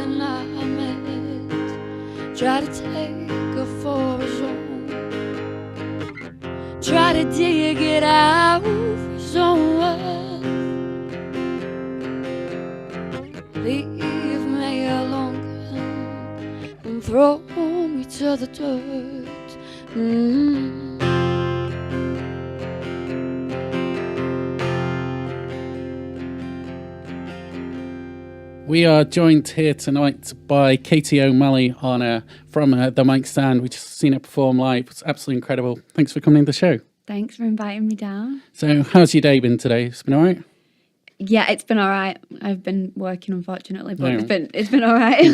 man I met tried to take her for his own, tried to dig it out for his own worth. Leave me alone and throw me to the dirt. We are joined here tonight by Kaie O'Malley from the Mic Stand. We've just seen her perform live. It's absolutely incredible. Thanks for coming to the show. Thanks for inviting me down. So how's your day been today? It's been all right? Yeah, it's been all right. I've been working, unfortunately, but it's been all right.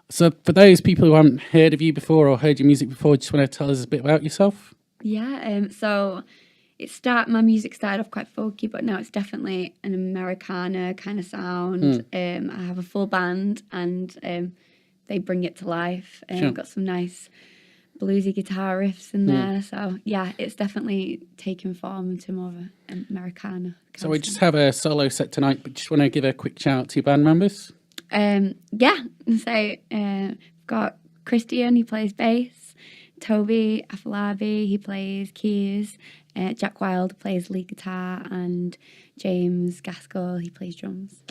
So for those people who haven't heard of you before or heard your music before, just want to tell us a bit about yourself? Yeah, so my music started off quite folky, but now it's definitely an Americana kind of sound. I have a full band and they bring it to life. Sure. Got some nice bluesy guitar riffs in there. So yeah, it's definitely taken form into more of an Americana. So we just have a solo set tonight, but just want to give a quick shout out to your band members. Yeah, so we've got Christian, he plays bass. Toby Afolabi, he plays keys. Jack Wilde plays lead guitar, and James Gaskell, he plays drums.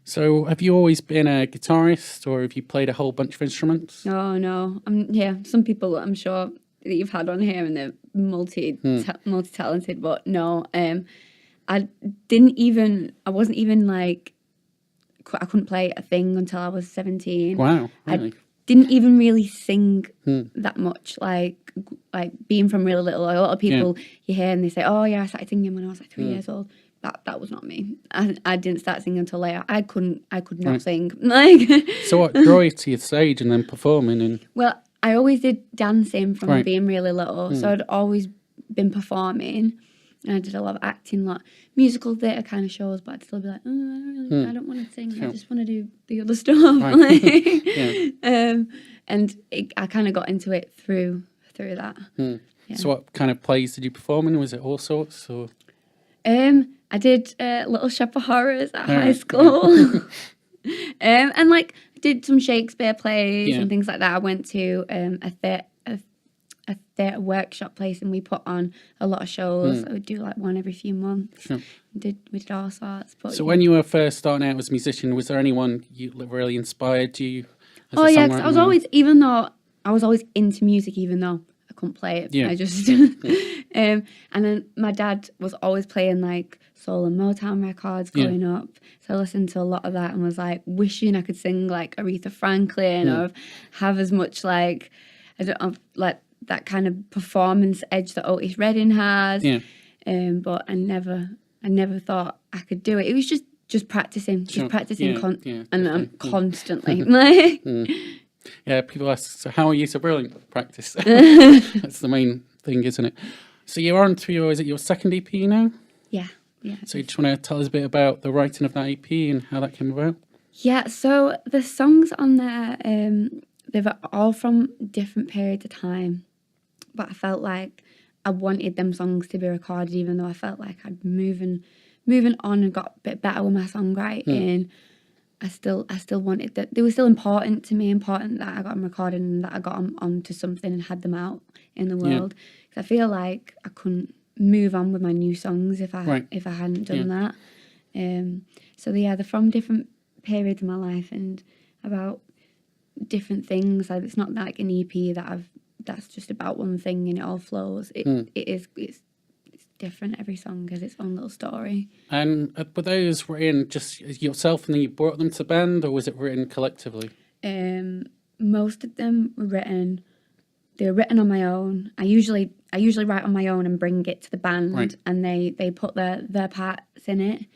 So have you always been a guitarist, or have you played a whole bunch of instruments? No. Some people I'm sure that you've had on here and they're multi-talented, but no. I wasn't even like, I couldn't play a thing until I was 17. Wow, really? I didn't even really sing that much, like being from really little. Like a lot of people you hear and they say, oh yeah, I started singing when I was like 3 years old. That was not me. I didn't start singing until later. I could not sing. Like, so what drew you to your stage and then performing? And well, I always did dancing from being really little, so I'd always been performing. And I did a lot of acting, like musical theatre kind of shows, but I'd still be like, I don't want to sing. Sure. I just want to do the other stuff. Right. And I kind of got into it through that. Yeah. So what kind of plays did you perform in? Was it all sorts? Or? I did Little Shop of Horrors at high school. And like did some Shakespeare plays and things like that. I went to a theatre workshop place and we put on a lot of shows. I would do like one every few months. Sure. We did all sorts. But so when you were first starting out as a musician, was there anyone you really inspired you? Oh yeah, because I was always into music, even though I couldn't play it. I just and then my dad was always playing like soul and Motown records growing up, so I listened to a lot of that and was like wishing I could sing like Aretha Franklin or have as much like like that kind of performance edge that Otis Redding has. But I never thought I could do it. It was just practicing, and constantly. Yeah, people ask, so how are you so brilliant at practice? That's the main thing, isn't it? So you're on to your second EP now? Yeah. So you just want to tell us a bit about the writing of that EP and how that came about? Yeah, so the songs on there, they were all from different periods of time, but I felt like I wanted them songs to be recorded, even though I felt like I'd moving on and got a bit better with my songwriting. I still wanted that. They were still important to me, important that I got them recorded and that I got them onto something and had them out in the world. Because I feel like I couldn't move on with my new songs if I hadn't done that. So they're from different periods of my life and about different things. Like it's not like an EP that's just about one thing and it all flows. It's different. Every song has its own little story. And were those written just yourself and then you brought them to the band, or was it written collectively? Most of them were written. They were written on my own. I usually write on my own and bring it to the band, and they put their parts in it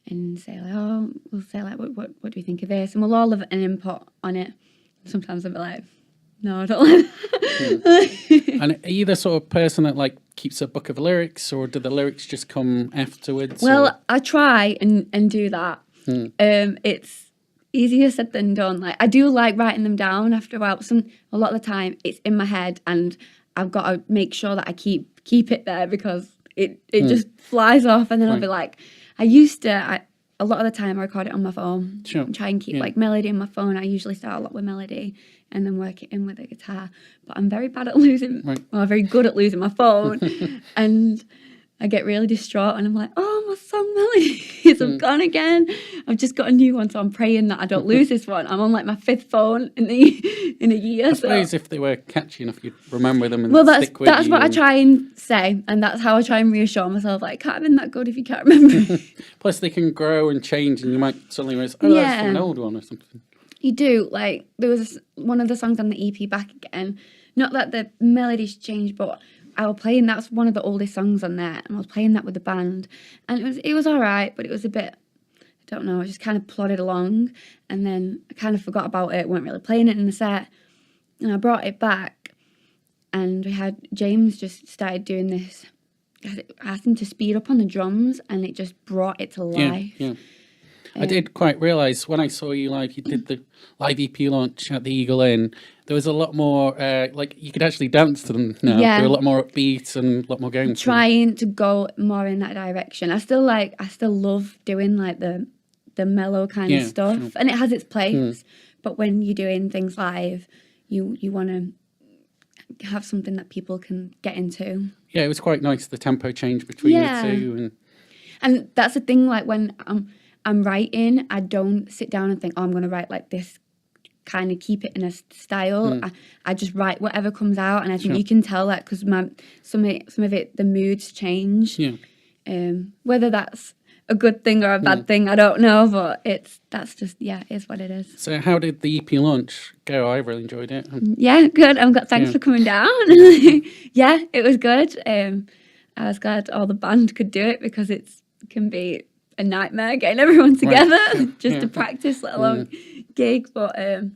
and say like, we'll say like, what do you think of this? And we'll all have an input on it. Sometimes I'll be like, no, I don't like that. And are you the sort of person that like keeps a book of lyrics, or do the lyrics just come afterwards? Well, I try and do that. It's easier said than done. Like I do like writing them down after a while. But a lot of the time it's in my head and I've got to make sure that I keep it there because it just flies off, and then I'll be like, a a lot of the time I record it on my phone. Sure. Try and keep Yeah. like melody in my phone. I usually start a lot with melody and then work it in with a guitar. But I'm very bad at losing, well, very good at losing my phone. And I get really distraught and I'm like, oh, my song melodies have gone again. I've just got a new one, so I'm praying that I don't lose this one. I'm on like my 5th phone in a year. I suppose if they were catchy enough, you'd remember them and well, stick with that's you. what I try and say, and that's how I try and reassure myself. Like, can't have been that good if you can't remember. Plus, they can grow and change, and you might suddenly realize, oh, that's from an old one or something. You do. Like, there was one of the songs on the EP, Back Again. Not that the melodies changed, but I was playing, that's one of the oldest songs on there, and I was playing that with the band, and it was all right, but it was a bit, I don't know, I just kind of plodded along, and then I kind of forgot about it, weren't really playing it in the set, and I brought it back, and we had James just started doing this. I asked him to speed up on the drums, and it just brought it to life. Yeah. I did quite realise when I saw you live, you did the live EP launch at the Eagle Inn. There was a lot more, like you could actually dance to them now. Yeah. They're a lot more upbeat and a lot more going. Trying to go more in that direction. I still love doing like the mellow kind of stuff, sure. and it has its place. But when you're doing things live, you want to have something that people can get into. Yeah, it was quite nice, the tempo change between the two. And that's the thing, like when I'm writing, I don't sit down and think, oh, I'm going to write like this, kind of keep it in a style. I just write whatever comes out, and I think you can tell that because some of it, the moods change. Yeah. Whether that's a good thing or a bad thing, I don't know, but that's just, it is what it is. So how did the EP launch go? I really enjoyed it. Yeah, good. Thanks for coming down. Yeah, it was good. I was glad all the band could do it because it can be a nightmare getting everyone together just to practice, let alone gig. But I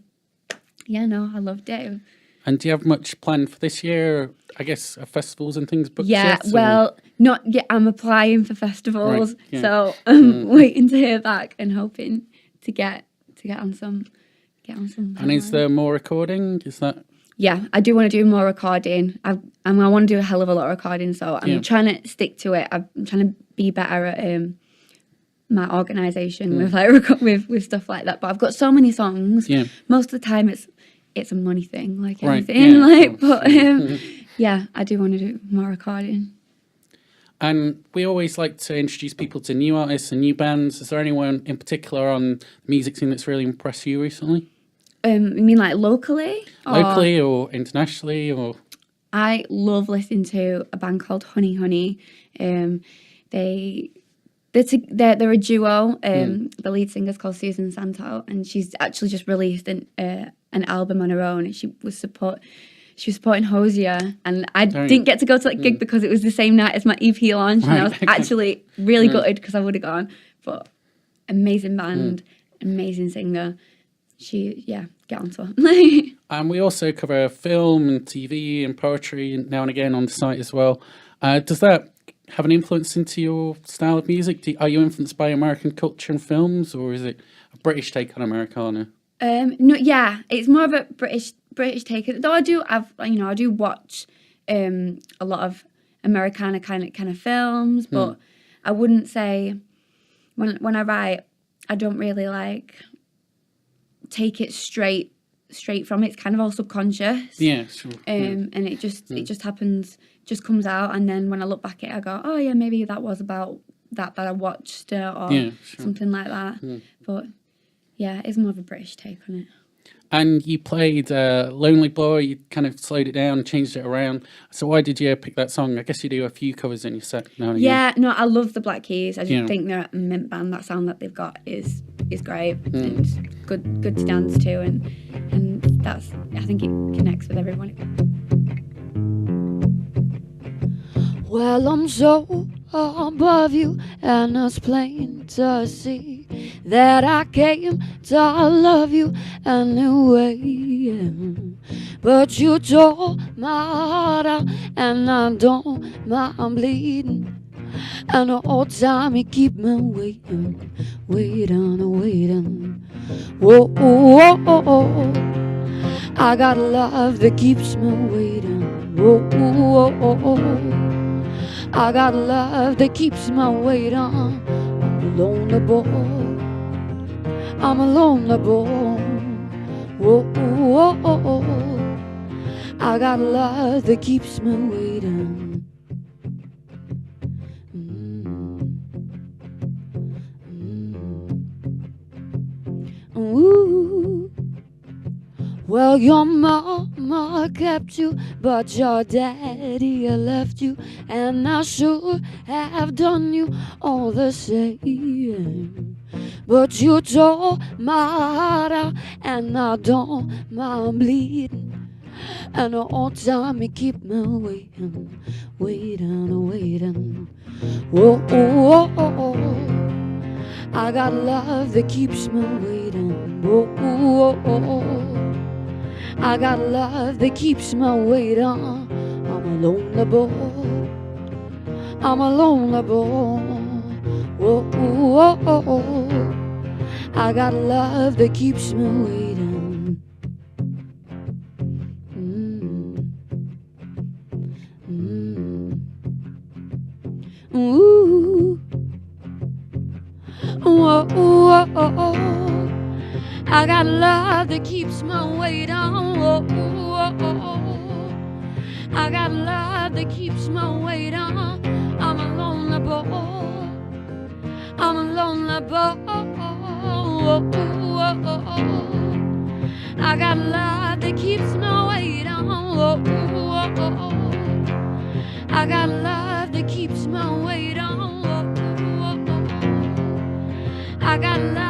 loved it. And do you have much planned for this year? I guess festivals and things booked Yeah, yet, well, not yet. I'm applying for festivals, Right, yeah. so I'm waiting to hear back and hoping to get on some. And is there more recording? Is that? Yeah, I do want to do more recording. I want to do a hell of a lot of recording, so I'm trying to stick to it. I'm trying to be better at my organisation with like with stuff like that. But I've got so many songs. Yeah. Most of the time, it's a money thing, like anything. But I do want to do more recording. And we always like to introduce people to new artists and new bands. Is there anyone in particular on the music scene that's really impressed you recently? You mean like locally? Locally or internationally? Or I love listening to a band called Honey Honey. They're a duo. The lead singer's called Susan Santo, and she's actually just released an album on her own. And she was supporting Hosier, and I didn't get to go to that gig because it was the same night as my EP launch, and I was actually really gutted because I would have gone. But amazing band, amazing singer. Get on to her. And we also cover film and TV and poetry now and again on the site as well. Does that have an influence into your style of music? Are you influenced by American culture and films, or is it a British take on Americana? No, it's more of a British take. Though I do watch a lot of Americana kind of films, but I wouldn't say when I write, I don't really like take it straight from it. It's kind of all subconscious. Yeah, sure. And it just happens, just comes out, and then when I look back at it, I go, oh yeah, maybe that was about that I watched or something like that. But yeah, it's more of a British take on it. And you played Lonely Boy, you kind of slowed it down, changed it around. So why did you pick that song? I guess you do a few covers in your set now and again. Yeah, no, I love the Black Keys. I just think they're a mint band. That sound that they've got is great and it's good to dance to, and that's, I think it connects with everyone. Well, I'm so above you, and it's plain to see that I came to love you anyway. But you tore my heart out, and I don't mind bleeding. And the whole time you keep me waiting. Whoa, whoa, whoa. I got love that keeps me waiting. Whoa, whoa, whoa. I got love that keeps my weight on. lonely boy. I'm a lonely boy. Whoa, whoa, whoa. I got love that keeps me waiting. Ooh. Well, your mama kept you, but your daddy left you, and I should have done you all the same. But you tore my heart out, and I don't mind bleeding. And all time you keep me waiting, waiting, waiting. Whoa, whoa, whoa. I got love that keeps me waiting. Whoa, whoa, whoa. I got love that keeps me waiting. I'm a lonely boy. I'm a lonely boy. Whoa, whoa, whoa. I got love that keeps me waiting. Ooh. Whoa, whoa, whoa. I got love that keeps me waiting. Whoa, whoa, whoa. I got love that keeps me waiting. I'm a lonely boy. I'm a lonely boy. Whoa, whoa, whoa. I got love that keeps me waiting. Whoa, whoa, whoa. I got love that keeps me waiting. Whoa, whoa, whoa. I got love.